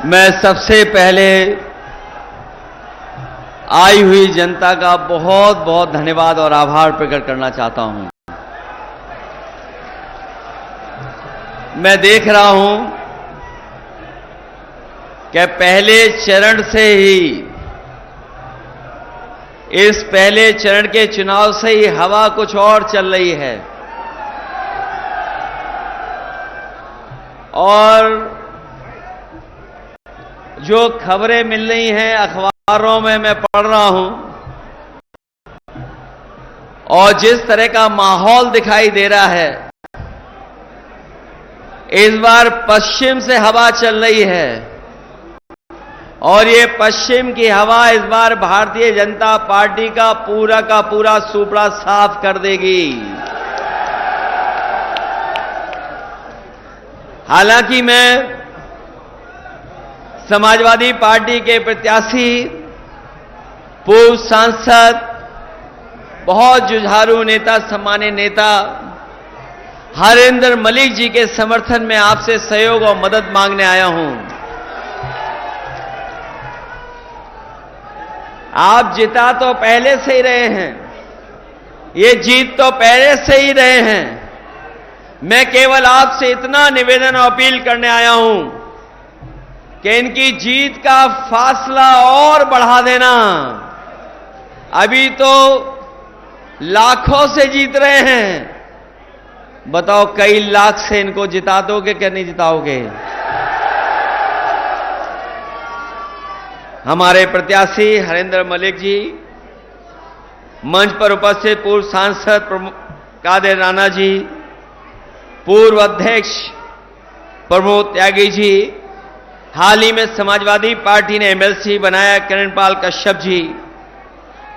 मैं सबसे पहले आई हुई जनता का बहुत बहुत धन्यवाद और आभार प्रकट करना चाहता हूं। मैं देख रहा हूं कि पहले चरण से ही, इस पहले चरण के चुनाव से ही हवा कुछ और चल रही है और जो खबरें मिल रही हैं अखबारों में मैं पढ़ रहा हूं और जिस तरह का माहौल दिखाई दे रहा है, इस बार पश्चिम से हवा चल रही है और ये पश्चिम की हवा इस बार भारतीय जनता पार्टी का पूरा सुपड़ा साफ कर देगी। हालांकि मैं समाजवादी पार्टी के प्रत्याशी, पूर्व सांसद, बहुत जुझारू नेता, सम्मानित नेता हरेंद्र मलिक जी के समर्थन में आपसे सहयोग और मदद मांगने आया हूं। आप जिता तो पहले से ही रहे हैं, ये जीत तो पहले से ही रहे हैं। मैं केवल आपसे इतना निवेदन और अपील करने आया हूं कि इनकी जीत का फासला और बढ़ा देना। अभी तो लाखों से जीत रहे हैं, बताओ कई लाख से इनको जिता दोगे कि नहीं जिताओगे? हमारे प्रत्याशी हरेंद्र मलिक जी, मंच पर उपस्थित पूर्व सांसद कादिर राणा जी, पूर्व अध्यक्ष प्रमोद त्यागी जी, हाल ही में समाजवादी पार्टी ने एमएलसी बनाया किरणपाल कश्यप जी,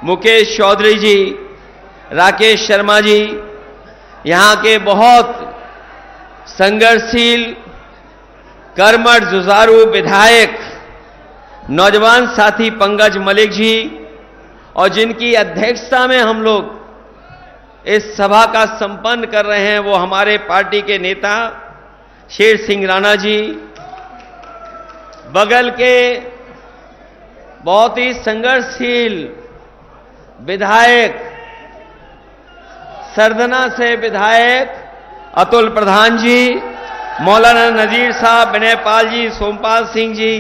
मुकेश चौधरी जी, राकेश शर्मा जी, यहां के बहुत संघर्षशील, कर्मठ, जुझारू विधायक, नौजवान साथी पंकज मलिक जी, और जिनकी अध्यक्षता में हम लोग इस सभा का संपन्न कर रहे हैं, वो हमारे पार्टी के नेता शेर सिंह राणा जी, बगल के बहुत ही संघर्षशील विधायक, सरदना से विधायक अतुल प्रधान जी, मौलाना नजीर साहब, विनय पाल जी, सोमपाल सिंह जी,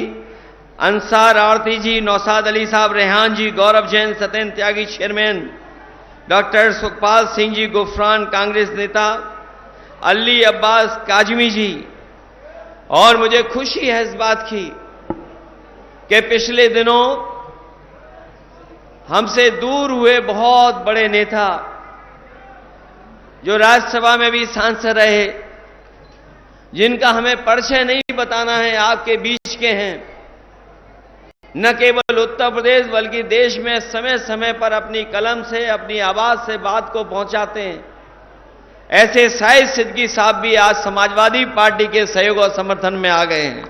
अंसार आरती जी, नौशाद अली साहब, रेहान जी, गौरव जैन, सत्येंद्र त्यागी चेयरमैन, डॉक्टर सुखपाल सिंह जी गुफरान कांग्रेस नेता, अली अब्बास काजमी जी। और मुझे खुशी है इस बात की कि पिछले दिनों हमसे दूर हुए बहुत बड़े नेता, जो राज्यसभा में भी सांसद रहे, जिनका हमें परिचय नहीं बताना है, आपके बीच के हैं, न केवल उत्तर प्रदेश बल्कि देश में समय समय पर अपनी कलम से, अपनी आवाज से बात को पहुंचाते हैं। ऐसे शाहिद सिद्दीकी साहब भी आज समाजवादी पार्टी के सहयोग और समर्थन में आ गए हैं।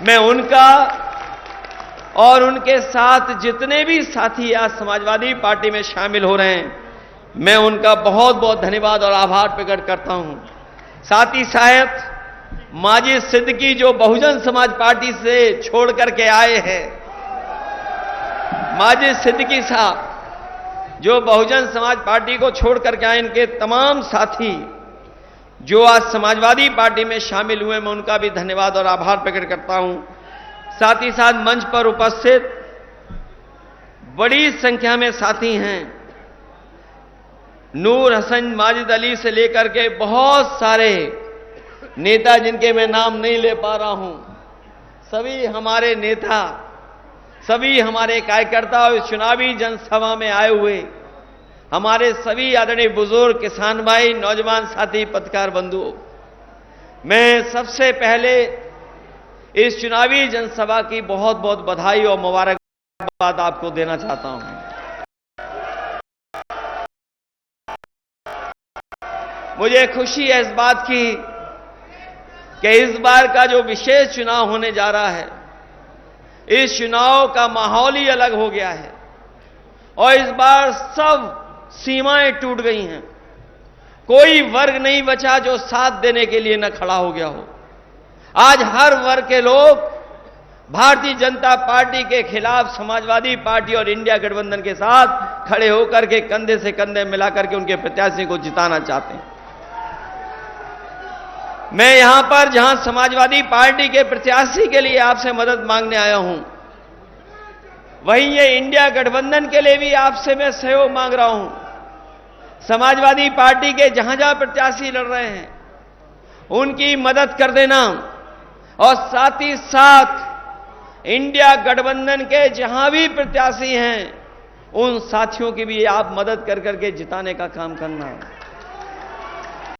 मैं उनका और उनके साथ जितने भी साथी आज समाजवादी पार्टी में शामिल हो रहे हैं, मैं उनका बहुत बहुत धन्यवाद और आभार प्रकट करता हूं। साथ ही साथ माजिद सिद्दीकी जो बहुजन समाज पार्टी से छोड़ करके आए हैं, माजिद सिद्दीकी साहब जो बहुजन समाज पार्टी को छोड़ करके आए, इनके तमाम साथी जो आज समाजवादी पार्टी में शामिल हुए, मैं उनका भी धन्यवाद और आभार प्रकट करता हूं। साथ ही साथ मंच पर उपस्थित बड़ी संख्या में साथी हैं, नूर हसन, माजिद अली से लेकर के बहुत सारे नेता जिनके मैं नाम नहीं ले पा रहा हूं, सभी हमारे नेता, सभी हमारे कार्यकर्ता और चुनावी जनसभा में आए हुए हमारे सभी आदरणीय बुजुर्ग, किसान भाई, नौजवान साथी, पत्रकार बंधुओं, मैं सबसे पहले इस चुनावी जनसभा की बहुत बहुत बधाई और मुबारकबाद आपको देना चाहता हूं। मुझे खुशी है इस बात की कि इस बार का जो विशेष चुनाव होने जा रहा है, इस चुनाव का माहौल ही अलग हो गया है और इस बार सब सीमाएं टूट गई हैं। कोई वर्ग नहीं बचा जो साथ देने के लिए न खड़ा हो गया हो। आज हर वर्ग के लोग भारतीय जनता पार्टी के खिलाफ समाजवादी पार्टी और इंडिया गठबंधन के साथ खड़े होकर के कंधे से कंधे मिलाकर के उनके प्रत्याशी को जिताना चाहते हैं। मैं यहां पर जहां समाजवादी पार्टी के प्रत्याशी के लिए आपसे मदद मांगने आया हूं, वहीं ये इंडिया गठबंधन के लिए भी आपसे मैं सहयोग मांग रहा हूं। समाजवादी पार्टी के जहां जहां प्रत्याशी लड़ रहे हैं उनकी मदद कर देना, और साथ ही साथ इंडिया गठबंधन के जहां भी प्रत्याशी हैं उन साथियों की भी आप मदद कर करके जिताने का काम करना है।